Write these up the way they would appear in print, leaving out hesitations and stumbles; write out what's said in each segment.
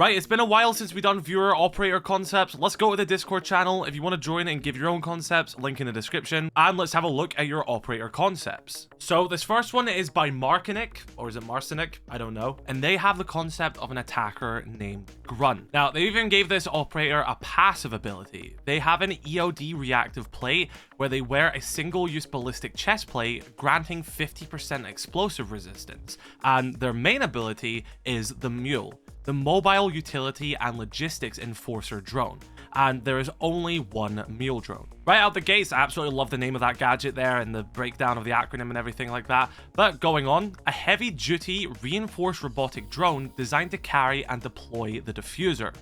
Right, it's been a while since we've done viewer operator concepts. Let's go to the Discord channel if you want to join and give your own concepts, link in the description, and let's have a look at your operator concepts. So this first one is by Markinik, or is it Marcinik? I don't know. And they have the concept of an attacker named Grunt. Now, they even gave this operator a passive ability. They have an EOD reactive plate where they wear a single-use ballistic chest plate, granting 50% explosive resistance. And their main ability is the Mule, the mobile utility and logistics enforcer drone, and there is only one mule drone. Right out the gates, I absolutely love the name of that gadget there and the breakdown of the acronym and everything like that. But going on, a heavy-duty reinforced robotic drone designed to carry and deploy the diffuser.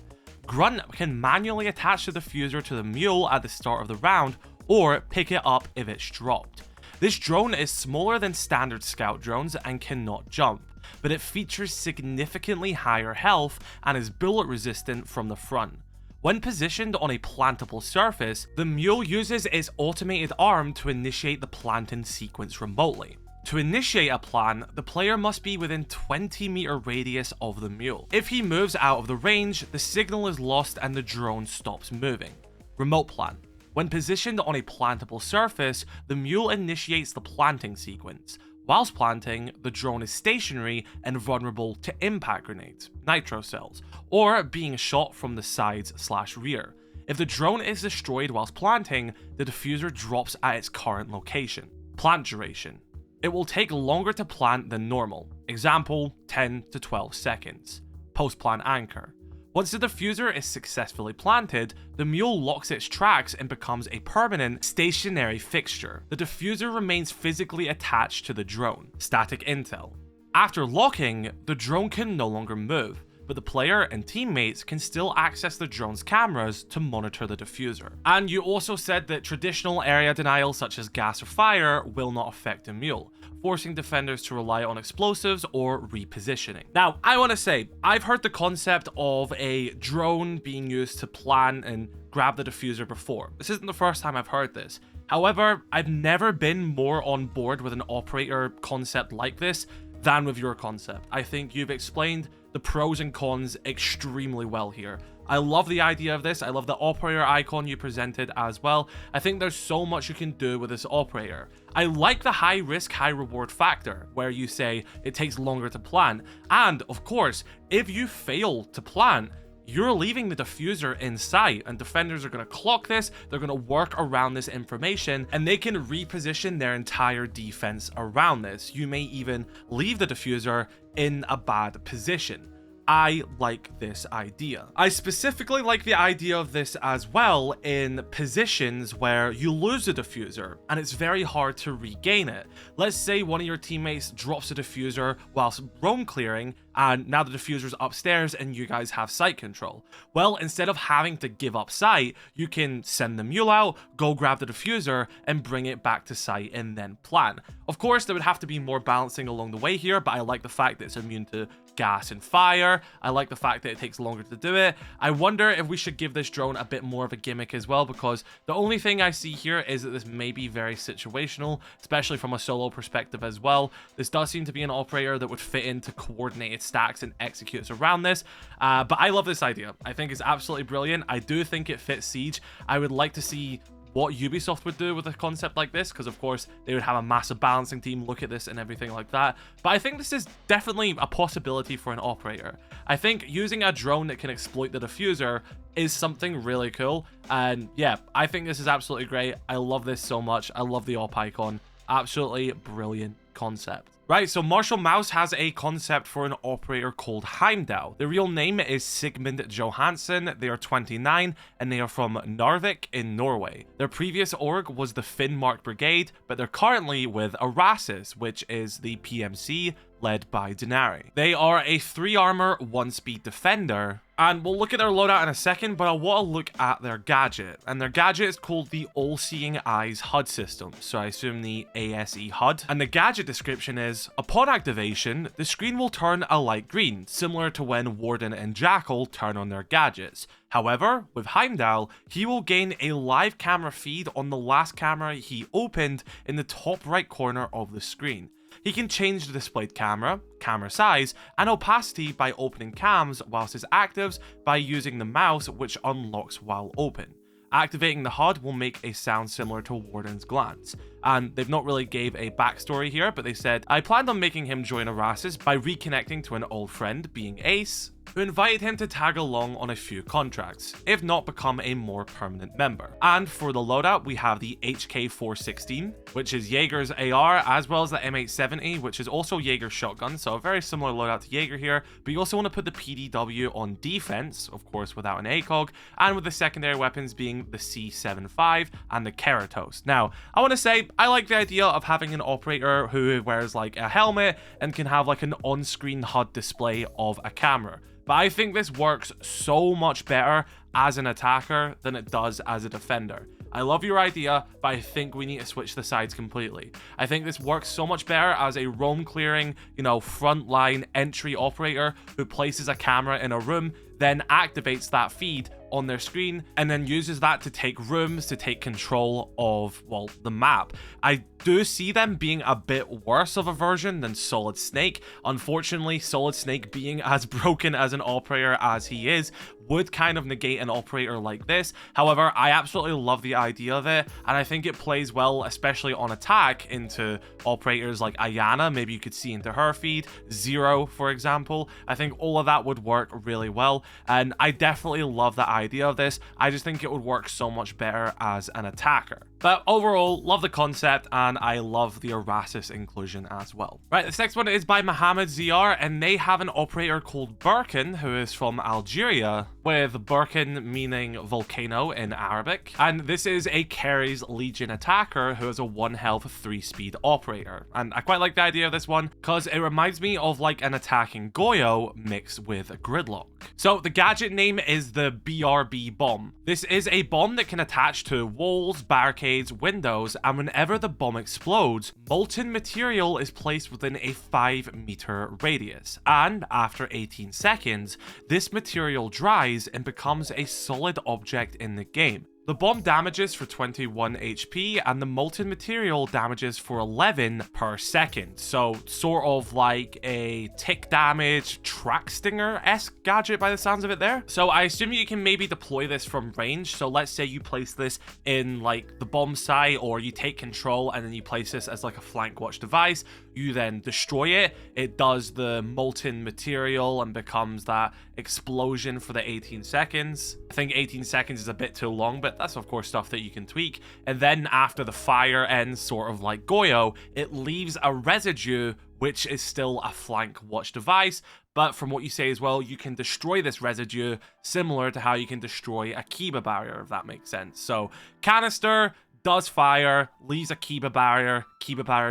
Grunt can manually attach the diffuser to the mule at the start of the round or pick it up if it's dropped. This drone is smaller than standard scout drones and cannot jump, but it features significantly higher health and is bullet resistant from the front. When positioned on a plantable surface, the mule uses its automated arm to initiate the planting sequence remotely. To initiate a plan, the player must be within 20-meter radius of the mule. If he moves out of the range, the signal is lost and the drone stops moving. Remote plan. When positioned on a plantable surface, the mule initiates the planting sequence. Whilst planting, the drone is stationary and vulnerable to impact grenades, nitro cells, or being shot from the sides/rear. If the drone is destroyed whilst planting, the diffuser drops at its current location. Plant duration. It will take longer to plant than normal, example 10 to 12 seconds. Post-plant anchor. Once the diffuser is successfully planted, the mule locks its tracks and becomes a permanent, stationary fixture. The diffuser remains physically attached to the drone. Static intel. After locking, the drone can no longer move, but the player and teammates can still access the drone's cameras to monitor the diffuser. And you also said that traditional area denial such as gas or fire will not affect the mule, forcing defenders to rely on explosives or repositioning. Now, I want to say, I've heard the concept of a drone being used to plan and grab the diffuser before. This isn't the first time I've heard this. However, I've never been more on board with an operator concept like this than with your concept. I think you've explained the pros and cons extremely well here. I love the idea of this. I love the operator icon you presented as well. I think there's so much you can do with this operator. I like the high risk, high reward factor, where you say it takes longer to plan. And of course, if you fail to plan, you're leaving the diffuser in sight, and defenders are going to clock this, they're going to work around this information, and they can reposition their entire defense around this. You may even leave the diffuser in a bad position. I like this idea. I specifically like the idea of this as well in positions where you lose the diffuser and it's very hard to regain it. Let's say one of your teammates drops the diffuser whilst roam clearing, and now the diffuser's upstairs and you guys have sight control. Well, instead of having to give up sight, you can send the mule out, go grab the diffuser, and bring it back to sight and then plan. Of course, there would have to be more balancing along the way here, but I like the fact that it's immune to gas and fire. I like the fact that it takes longer to do it. I wonder if we should give this drone a bit more of a gimmick as well, because the only thing I see here is that this may be very situational, especially from a solo perspective as well. This does seem to be an operator that would fit into coordinated stacks and executes around this, but I love this idea. I think it's absolutely brilliant. I do think it fits Siege. I would like to see what Ubisoft would do with a concept like this, because of course they would have a massive balancing team look at this and everything like that. But I think this is definitely a possibility for an operator. I think using a drone that can exploit the diffuser is something really cool, and yeah, I think this is absolutely great. I love this so much. I love the op icon. Absolutely brilliant concept. Right, so Marshall Mouse has a concept for an operator called Heimdall. Their real name is Sigmund Johansson. They are 29 and they are from Narvik in Norway. Their previous org was the Finnmark Brigade, but they're currently with Arasis, which is the PMC led by Denari. They are a 3 armor, 1 speed defender, and we'll look at their loadout in a second, but I want to look at their gadget. And their gadget is called the All-Seeing Eyes HUD system, so I assume the ASE HUD. And the gadget description is, upon activation, the screen will turn a light green, similar to when Warden and Jackal turn on their gadgets. However, with Heimdall, he will gain a live camera feed on the last camera he opened in the top right corner of the screen. he can change the displayed camera, camera size, and opacity by opening cams, whilst his actives by using the mouse, which unlocks while open. Activating the HUD will make a sound similar to Warden's glance. And they've not really gave a backstory here, but they said, I planned on making him join Arasis by reconnecting to an old friend, being Ace, who invited him to tag along on a few contracts, if not become a more permanent member. And for the loadout, we have the HK416, which is Jaeger's AR, as well as the M870, which is also Jaeger's shotgun, so a very similar loadout to Jaeger here, but you also want to put the PDW on defense, of course without an ACOG, and with the secondary weapons being the C75 and the Keratos. Now, I want to say, I like the idea of having an operator who wears like a helmet and can have like an on-screen HUD display of a camera. But I think this works so much better as an attacker than it does as a defender. I love your idea, but I think we need to switch the sides completely. I think this works so much better as a roam clearing, frontline entry operator who places a camera in a room, then activates that feed on their screen, and then uses that to take rooms, to take control of, well, the map. I do see them being a bit worse of a version than Solid Snake. Unfortunately, Solid Snake being as broken as an operator as he is would kind of negate an operator like this. However, I absolutely love the idea of it, and I think it plays well, especially on attack, into operators like Ayana. Maybe you could see into her feed, Zero, for example. I think all of that would work really well, and I definitely love the idea of this. I just think it would work so much better as an attacker. But overall, love the concept, and I love the Arasis inclusion as well. Right, this next one is by Mohammed ZR, and they have an operator called Burkan, who is from Algeria, with Burkan meaning volcano in Arabic. And this is a Keres Legion attacker who is a 1 health 3-speed operator. And I quite like the idea of this one, because it reminds me of like an attacking Goyo mixed with a Gridlock. So the gadget name is the BRB bomb. This is a bomb that can attach to walls, barricades, windows, and whenever the bomb explodes, molten material is placed within a 5-meter radius. And after 18 seconds, this material dries and becomes a solid object in the game. The bomb damages for 21 HP, and the molten material damages for 11 per second. So sort of like a tick damage track stinger-esque gadget by the sounds of it there. So I assume you can maybe deploy this from range. So let's say you place this in like the bomb site, or you take control and then you place this as like a flank watch device. You then destroy it. It does the molten material and becomes that explosion for the 18 seconds. I think 18 seconds is a bit too long, but that's of course stuff that you can tweak. And then after the fire ends, sort of like Goyo, it leaves a residue, which is still a flank watch device. But from what you say as well, you can destroy this residue similar to how you can destroy a Kiba barrier, if that makes sense. So canister does fire, leaves a Kiba barrier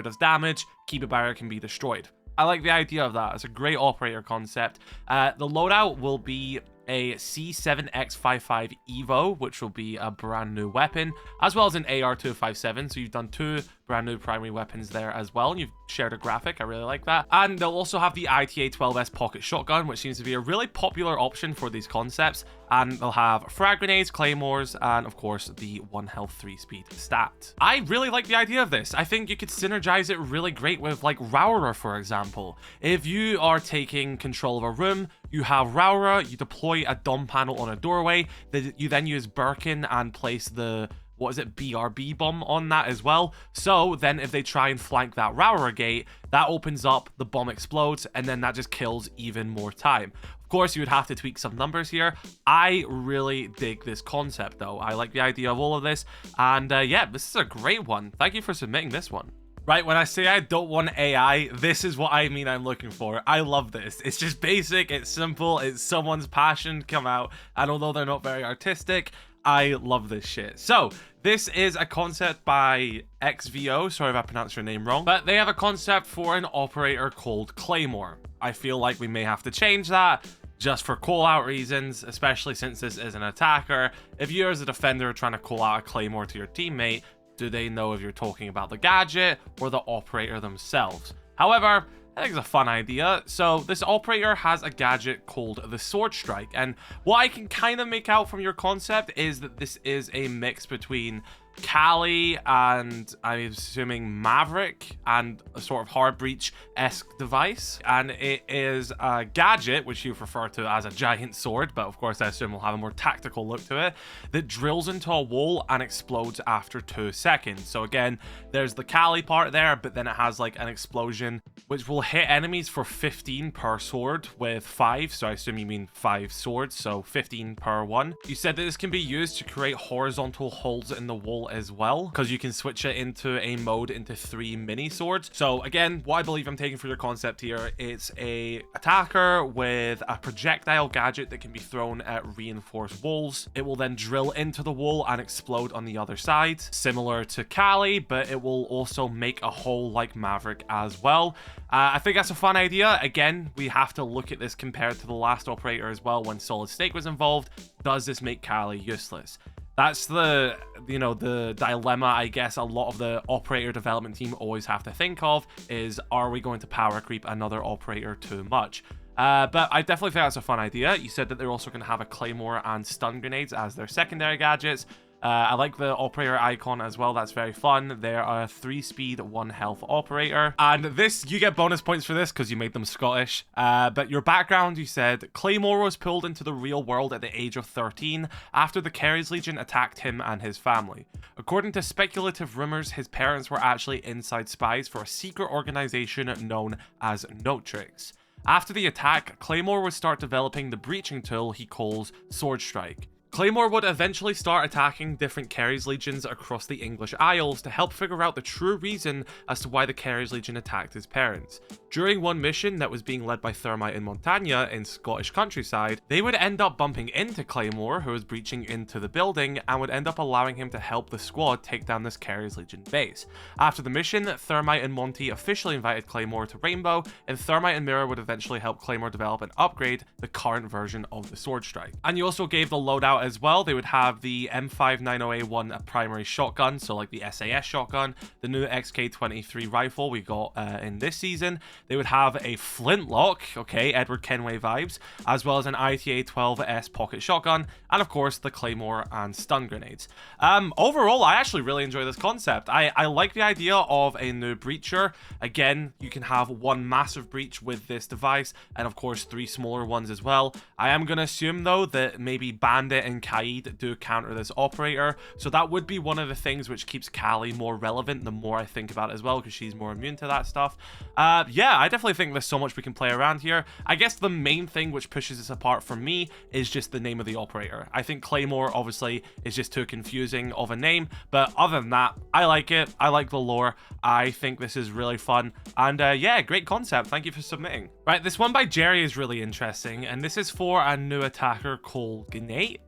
does damage, Kiba barrier can be destroyed. I like the idea of that. It's a great operator concept. The loadout will be a C7X55 Evo, which will be a brand new weapon, as well as an AR257. So you've done 2 brand new primary weapons there as well, and you've shared a graphic. I really like that. And they'll also have the ITA-12S pocket shotgun, which seems to be a really popular option for these concepts. And they'll have frag grenades, claymores, and of course the 1 health 3-speed stat. I really like the idea of this. I think you could synergize it really great with like Raurer, for example. If you are taking control of a room, you have Raurer, you deploy a dom panel on a doorway, you then use Burkan and place the BRB bomb on that as well. So then if they try and flank that Raurer gate, that opens up, the bomb explodes, and then that just kills even more time. Of course, you would have to tweak some numbers here. I really dig this concept though. I like the idea of all of this. And yeah, this is a great one. Thank you for submitting this one. Right, when I say I don't want AI, this is what I mean I'm looking for. I love this. It's just basic, it's simple, it's someone's passion come out, and although they're not very artistic, I love this shit. So, this is a concept by XVO, sorry if I pronounced your name wrong, but they have a concept for an operator called Claymore. I feel like we may have to change that, just for call-out reasons, especially since this is an attacker. If you as a defender are trying to call out a Claymore to your teammate, do they know if you're talking about the gadget or the operator themselves? However, I think it's a fun idea. So this operator has a gadget called the Sword Strike, and what I can kind of make out from your concept is that this is a mix between Callie and I'm assuming Maverick and a sort of hard breach-esque device. And it is a gadget, which you refer to as a giant sword, but of course I assume will have a more tactical look to it, that drills into a wall and explodes after 2 seconds. So again, there's the Callie part there, but then it has like an explosion which will hit enemies for 15 per sword with 5. So I assume you mean 5 swords, so 15 per one. You said that this can be used to create horizontal holes in the wall as well, because you can switch it into a mode into 3 mini swords. So again, what I believe I'm taking for your concept here, it's a attacker with a projectile gadget that can be thrown at reinforced walls. It will then drill into the wall and explode on the other side, similar to Callie, but it will also make a hole like Maverick as well. I think that's a fun idea. Again, we have to look at this compared to the last operator as well when Solid Snake was involved. Does this make Callie useless? That's the, you know, the dilemma I guess a lot of the operator development team always have to think of is, are we going to power creep another operator too much? But I definitely think that's a fun idea. You said that they're also going to have a Claymore and stun grenades as their secondary gadgets. I like the operator icon as well. That's very fun. They're a 3-speed, 1 health operator. And this, you get bonus points for this because you made them Scottish. But your background, you said, Claymore was pulled into the real world at the age of 13 after the Keres Legion attacked him and his family. According to speculative rumors, his parents were actually inside spies for a secret organization known as Notrix. After the attack, Claymore would start developing the breaching tool he calls Sword Strike. Claymore would eventually start attacking different Keres Legions across the English Isles to help figure out the true reason as to why the Keres Legion attacked his parents. During one mission that was being led by Thermite and Montagna in Scottish countryside, they would end up bumping into Claymore, who was breaching into the building, and would end up allowing him to help the squad take down this Keres Legion base. After the mission, Thermite and Monty officially invited Claymore to Rainbow, and Thermite and Mirror would eventually help Claymore develop and upgrade the current version of the Sword Strike. And you also gave the loadout as well. They would have the M590A1 a primary shotgun, so like the SAS shotgun, the new XK23 rifle we got in this season. They would have a flintlock, okay, Edward Kenway vibes, as well as an ITA-12S pocket shotgun, and of course the Claymore and stun grenades. Overall, I actually really enjoy this concept. I like the idea of a new breacher. Again, you can have 1 massive breach with this device, and of course 3 smaller ones as well. I am going to assume though that maybe Bandit and Kaid do counter this operator, so that would be one of the things which keeps Callie more relevant the more I think about it as well, because she's more immune to that stuff. Yeah, I definitely think there's so much we can play around here. I guess the main thing which pushes this apart for me is just the name of the operator. I think Claymore obviously is just too confusing of a name, but other than that, I like it. I like the lore. I think this is really fun, and yeah, great concept. Thank you for submitting. Right, this one by Jerry is really interesting, and this is for a new attacker called Gnate.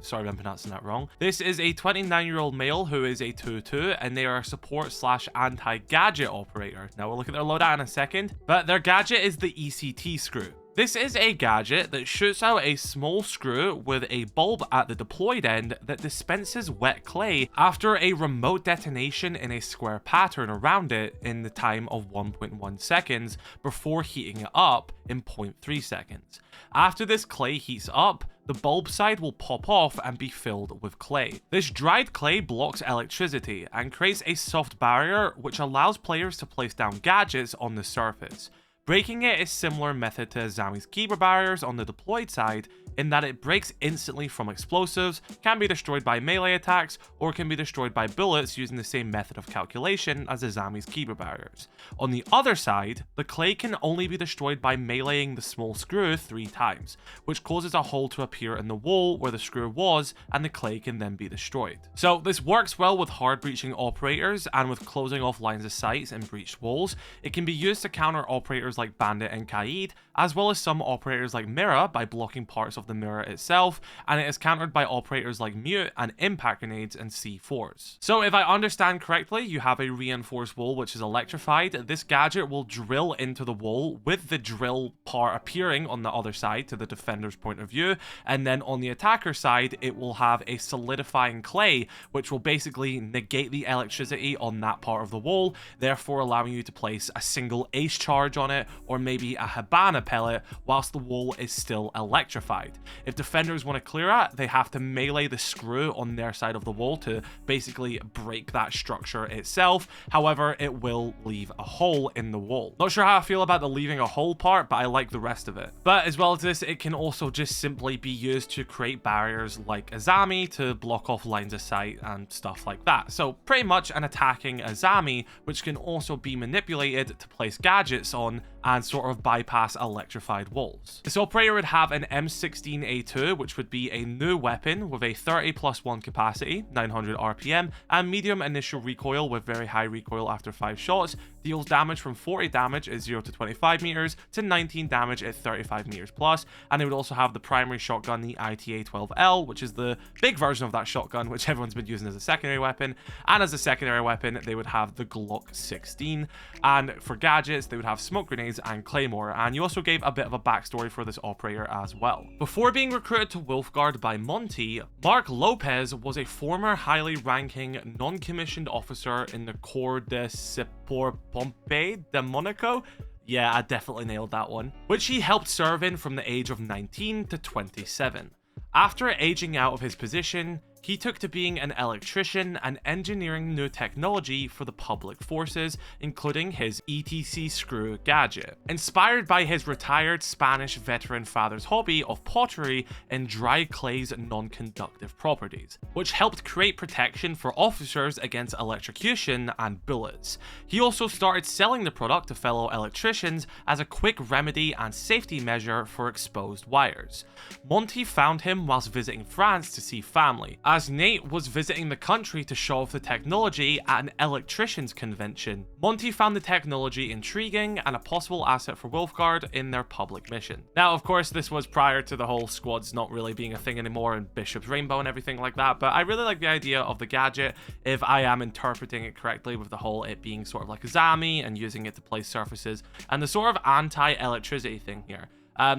Sorry if I'm pronouncing that wrong. This is a 29-year-old male who is a 2-2, and they are a support / anti-gadget operator. Now we'll look at their loadout in a second, but their gadget is the ECT screw. This is a gadget that shoots out a small screw with a bulb at the deployed end that dispenses wet clay after a remote detonation in a square pattern around it in the time of 1.1 seconds before heating it up in 0.3 seconds. After this clay heats up, the bulb side will pop off and be filled with clay. This dried clay blocks electricity and creates a soft barrier which allows players to place down gadgets on the surface. Breaking it is similar method to Azami's Kiba barriers on the deployed side, in that it breaks instantly from explosives, can be destroyed by melee attacks, or can be destroyed by bullets using the same method of calculation as Azami's Kiba barriers. On the other side, the clay can only be destroyed by meleeing the small screw 3 times, which causes a hole to appear in the wall where the screw was, and the clay can then be destroyed. So this works well with hard breaching operators and with closing off lines of sight and breached walls. It can be used to counter operators like Bandit and Kaid, as well as some operators like Mirror by blocking parts of the mirror itself, and it is countered by operators like Mute and impact grenades and C4s. So if I understand correctly, you have a reinforced wall which is electrified. This gadget will drill into the wall with the drill part appearing on the other side to the defender's point of view, and then on the attacker side it will have a solidifying clay which will basically negate the electricity on that part of the wall, therefore allowing you to place a single ace charge on it or maybe a Habana pellet whilst the wall is still electrified. side. If defenders want to clear it, they have to melee the screw on their side of the wall to basically break that structure itself. However, it will leave a hole in the wall. Not sure how I feel about the leaving a hole part, but I like the rest of it. But as well as this, it can also just simply be used to create barriers like Azami to block off lines of sight and stuff like that. So pretty much an attacking Azami, which can also be manipulated to place gadgets on and sort of bypass electrified walls. This operator would have an M16A2, which would be a new weapon with a 30+1 capacity, 900 RPM, and medium initial recoil with very high recoil after 5 shots, deals damage from 40 damage at 0 to 25 meters to 19 damage at 35 meters plus, and it would also have the primary shotgun, the ITA-12L, which is the big version of that shotgun, which everyone's been using as a secondary weapon, and as a secondary weapon, they would have the Glock 16, and for gadgets, they would have smoke grenades and Claymore, and you also gave a bit of a backstory for this operator as well. Before being recruited to Wolfguard by Monty, Mark Lopez was a former highly ranking non-commissioned officer in the Corps de Secours Pompey de Monaco. Yeah, I definitely nailed that one. Which he helped serve in from the age of 19 to 27. After aging out of his position, he took to being an electrician and engineering new technology for the public forces, including his ETC screw gadget. Inspired by his retired Spanish veteran father's hobby of pottery and dry clay's non-conductive properties, which helped create protection for officers against electrocution and bullets. He also started selling the product to fellow electricians as a quick remedy and safety measure for exposed wires. Monty found him whilst visiting France to see family, as Gnate was visiting the country to show off the technology at an electricians convention. Monty found the technology intriguing and a possible asset for Wolfguard in their public mission. Now, of course, this was prior to the whole squads not really being a thing anymore and Bishop's Rainbow and everything like that, but I really like the idea of the gadget, if I am interpreting it correctly, with the whole it being sort of like a Zami and using it to place surfaces, and the sort of anti-electricity thing here.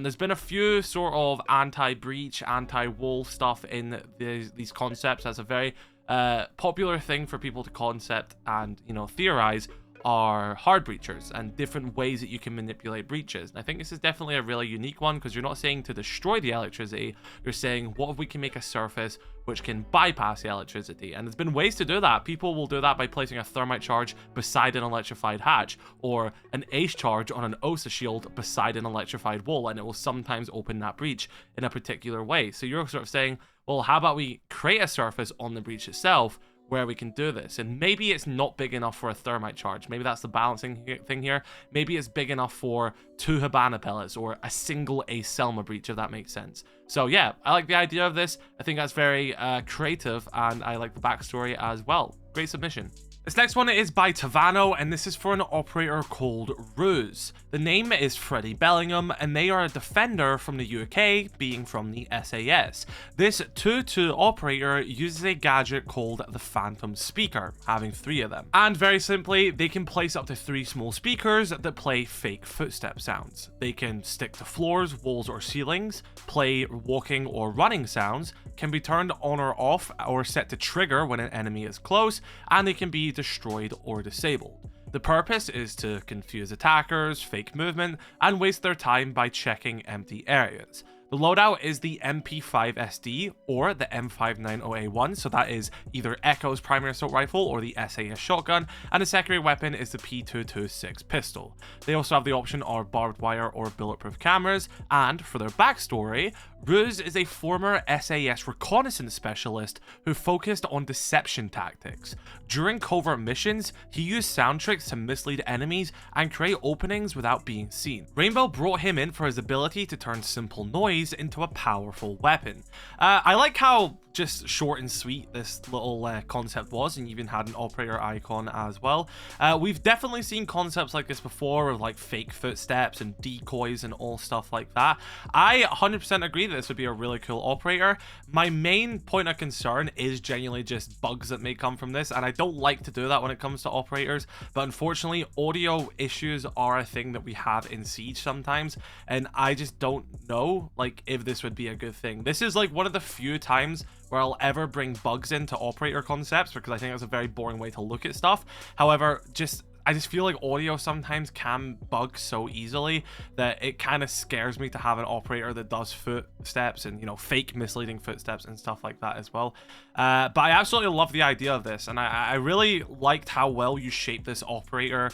There's been a few sort of anti-breach, anti-wall stuff in these concepts. That's a very popular thing for people to concept and, you know, theorize, are hard breachers and different ways that you can manipulate breaches. And I think this is definitely a really unique one, because you're not saying to destroy the electricity, you're saying what if we can make a surface which can bypass the electricity. And there's been ways to do that. People will do that by placing a thermite charge beside an electrified hatch, or an ace charge on an OSA shield beside an electrified wall, and it will sometimes open that breach in a particular way. So you're sort of saying, well, how about we create a surface on the breach itself where we can do this? And maybe it's not big enough for a thermite charge. Maybe that's the balancing thing here. Maybe it's big enough for 2 Habana pellets or a single Ace Selma breach, if that makes sense. So yeah, I like the idea of this. I think that's very creative, and I like the backstory as well. Great submission. This next one is by Tavano, and this is for an operator called Ruse. The name is Freddie Bellingham, and they are a defender from the UK, being from the SAS. This 2-2 operator uses a gadget called the Phantom Speaker, having 3 of them. And very simply, they can place up to 3 small speakers that play fake footstep sounds. They can stick to floors, walls, or ceilings, play walking or running sounds, can be turned on or off or set to trigger when an enemy is close, and they can be destroyed or disabled. The purpose is to confuse attackers, fake movement, and waste their time by checking empty areas. The loadout is the MP5SD or the M590A1, so that is either Echo's primary assault rifle or the SAS shotgun, and the secondary weapon is the P226 pistol. They also have the option of barbed wire or bulletproof cameras, and for their backstory, Ruse is a former SAS reconnaissance specialist who focused on deception tactics. During covert missions, he used sound tricks to mislead enemies and create openings without being seen. Rainbow brought him in for his ability to turn simple noise into a powerful weapon. I like how just short and sweet this little concept was, and you even had an operator icon as well. We've definitely seen concepts like this before, of like fake footsteps and decoys and all stuff like that. I 100% agree that this would be a really cool operator. My main point of concern is genuinely just bugs that may come from this, and I don't like to do that when it comes to operators, but unfortunately audio issues are a thing that we have in Siege sometimes, and I just don't know like if this would be a good thing. This is like one of the few times where I'll ever bring bugs into operator concepts, because I think that's a very boring way to look at stuff. However, I just feel like audio sometimes can bug so easily that it kind of scares me to have an operator that does footsteps and, you know, fake misleading footsteps and stuff like that as well. But I absolutely love the idea of this, and I really liked how well you shaped this operator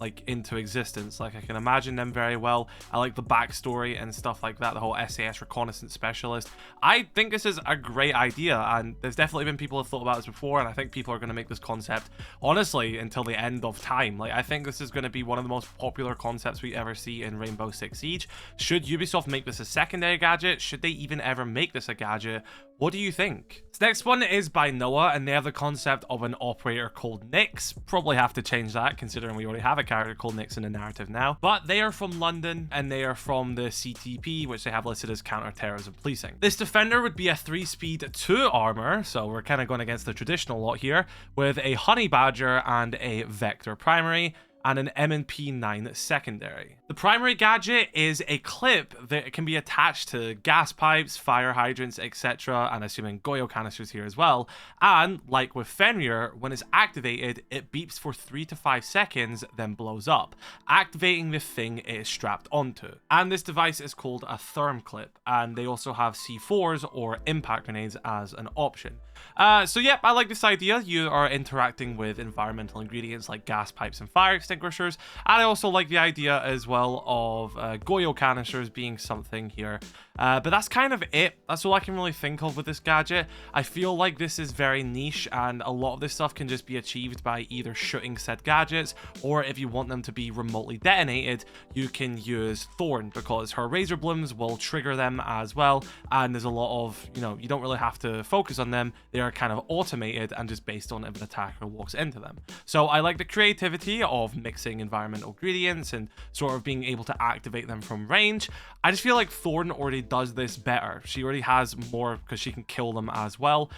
like into existence. Like, I can imagine them very well. I like the backstory and stuff like that, the whole SAS reconnaissance specialist. I think this is a great idea, and there's definitely been people who have thought about this before, and I think people are going to make this concept honestly until the end of time. Like, I think this is going to be one of the most popular concepts we ever see in Rainbow Six Siege. Should Ubisoft make this a secondary gadget? Should they even ever make this a gadget? What do you think? This next one is by Noah, and they have the concept of an operator called Nyx. Probably have to change that, considering we already have a character called Nyx in the narrative now. But they are from London, and they are from the CTP, which they have listed as counter-terrorism policing. This defender would be a 3-speed 2 armor, so we're kind of going against the traditional lot here, with a honey badger and a vector primary, and an M&P9 secondary. The primary gadget is a clip that can be attached to gas pipes, fire hydrants, etc., and assuming Goyo canisters here as well. And like with Fenrir, when it's activated, it beeps for 3 to 5 seconds, then blows up, activating the thing it is strapped onto. And this device is called a therm clip, and they also have C4s or impact grenades as an option. So yeah, I like this idea. You are interacting with environmental ingredients like gas pipes and fire extinguishers, and I also like the idea as well of Goyo canisters being something here. But that's kind of it. That's all I can really think of with this gadget. I feel like this is very niche, and a lot of this stuff can just be achieved by either shooting said gadgets, or if you want them to be remotely detonated, you can use Thorn, because her razor blooms will trigger them as well, and there's a lot of, you know, you don't really have to focus on them. They are kind of automated and just based on if an attacker walks into them. So I like the creativity of mixing environmental ingredients and sort of being able to activate them from range. I just feel like Thorn already does this better. She already has more because she can kill them as well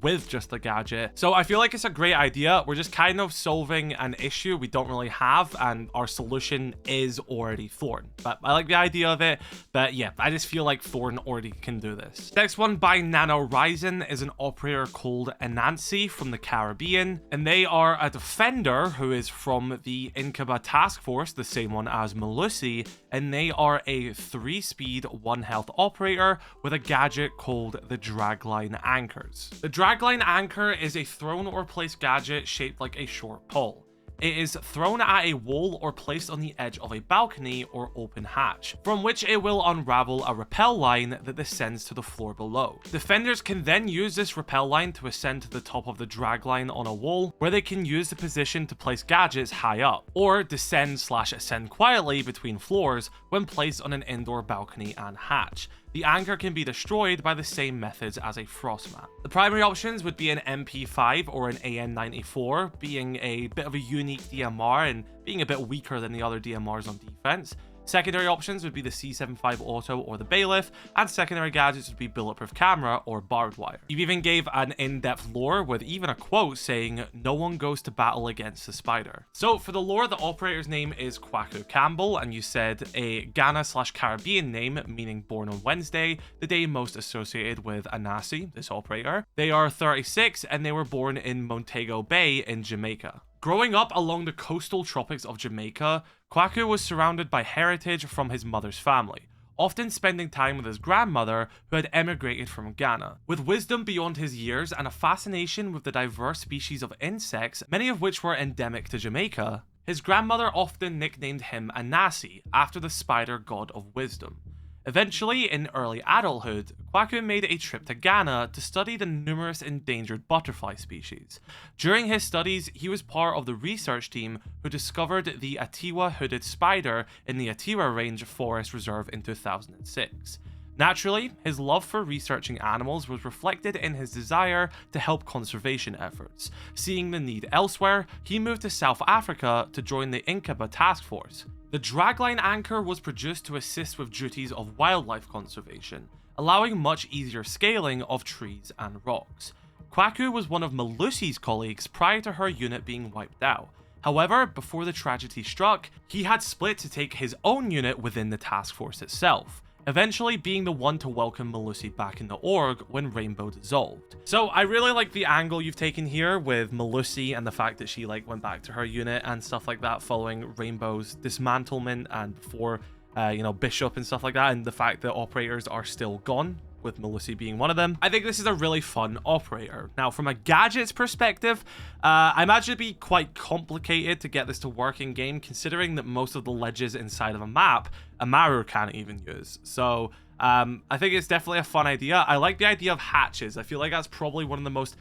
with just the gadget. So I feel like it's a great idea. We're just kind of solving an issue we don't really have, and our solution is already Thorn. But I like the idea of it. But yeah, I just feel like Thorn already can do this. Next one by Nano Ryzen is an operator called Anasi from the Caribbean, and they are a defender who is from the Incuba Task Force, the same one as Melusi, and they are a 3-speed 1-health operator with a gadget called the Dragline Anchors. The Dragline Anchor is a thrown or placed gadget shaped like a short pole. It is thrown at a wall or placed on the edge of a balcony or open hatch, from which it will unravel a rappel line that descends to the floor below. Defenders can then use this rappel line to ascend to the top of the drag line on a wall, where they can use the position to place gadgets high up, or descend/ascend quietly between floors when placed on an indoor balcony and hatch. The anchor can be destroyed by the same methods as a frostmat. The primary options would be an MP5 or an AN94, being a bit of a unique DMR and being a bit weaker than the other DMRs on defense. Secondary options would be the C75 Auto or the Bailiff, and secondary gadgets would be Bulletproof Camera or Barbed Wire. You even gave an in-depth lore with even a quote saying, "No one goes to battle against the spider." So for the lore, the operator's name is Kwaku Campbell, and you said a Ghana/Caribbean name, meaning born on Wednesday, the day most associated with Anasi, this operator. They are 36, and they were born in Montego Bay in Jamaica. Growing up along the coastal tropics of Jamaica, Kwaku was surrounded by heritage from his mother's family, often spending time with his grandmother who had emigrated from Ghana. With wisdom beyond his years and a fascination with the diverse species of insects, many of which were endemic to Jamaica, his grandmother often nicknamed him Anasi, after the spider god of wisdom. Eventually, in early adulthood, Kwaku made a trip to Ghana to study the numerous endangered butterfly species. During his studies, he was part of the research team who discovered the Atiwa hooded spider in the Atiwa Range Forest Reserve in 2006. Naturally, his love for researching animals was reflected in his desire to help conservation efforts. Seeing the need elsewhere, he moved to South Africa to join the Incuba Task Force. The dragline anchor was produced to assist with duties of wildlife conservation, allowing much easier scaling of trees and rocks. Kwaku was one of Melusi's colleagues prior to her unit being wiped out. However, before the tragedy struck, he had split to take his own unit within the task force itself. eventually being the one to welcome Melusi back in the org when Rainbow dissolved. So I really like the angle you've taken here with Melusi and the fact that she like went back to her unit and stuff like that following Rainbow's dismantlement and before you know, Bishop and stuff like that, and the fact that operators are still gone, with Melusi being one of them. I think this is a really fun operator. Now, from a gadgets perspective, I imagine it'd be quite complicated to get this to work in game, considering that most of the ledges inside of a map, Amaru can't even use. So I think it's definitely a fun idea. I like the idea of hatches. I feel like that's probably one of the most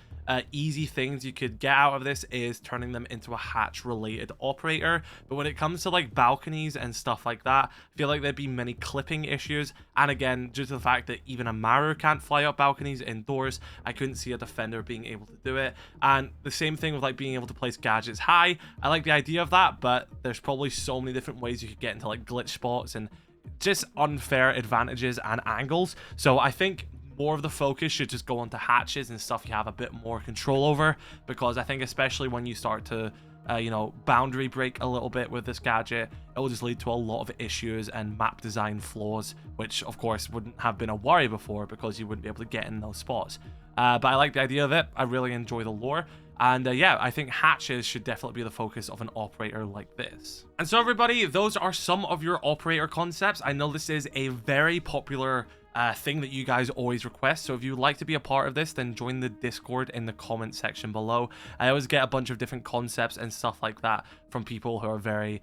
easy things you could get out of this is turning them into a hatch related operator. But when it comes to like balconies and stuff like that, I feel like there'd be many clipping issues. And again, due to the fact that even Amaru can't fly up balconies indoors, I couldn't see a defender being able to do it. And the same thing with like being able to place gadgets high. I like the idea of that, but there's probably so many different ways you could get into like glitch spots and just unfair advantages and angles. So I think more of the focus should just go onto hatches and stuff you have a bit more control over, because I think especially when you start to you know, boundary break a little bit with this gadget, it will just lead to a lot of issues and map design flaws, which of course wouldn't have been a worry before because you wouldn't be able to get in those spots. But I like the idea of it. I really enjoy the lore. And yeah, I think hatches should definitely be the focus of an operator like this. And so everybody, those are some of your operator concepts. I know this is a very popular thing that you guys always request. So if you'd like to be a part of this, then join the Discord in the comment section below. I always get a bunch of different concepts and stuff like that from people who are very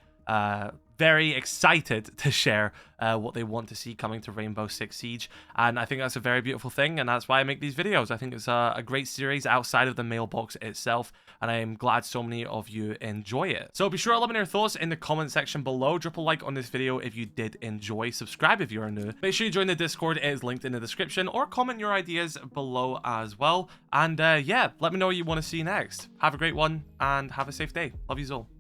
excited to share what they want to see coming to Rainbow Six Siege, and I think that's a very beautiful thing, and that's why I make these videos. I think it's a great series outside of the mailbox itself, and I am glad so many of you enjoy it. So be sure to let me know your thoughts in the comment section below. Drop a like on this video if you did enjoy. Subscribe if you are new. Make sure you join the Discord. It is linked in the description, or comment your ideas below as well. And yeah, let me know what you want to see next. Have a great one and have a safe day. Love you all.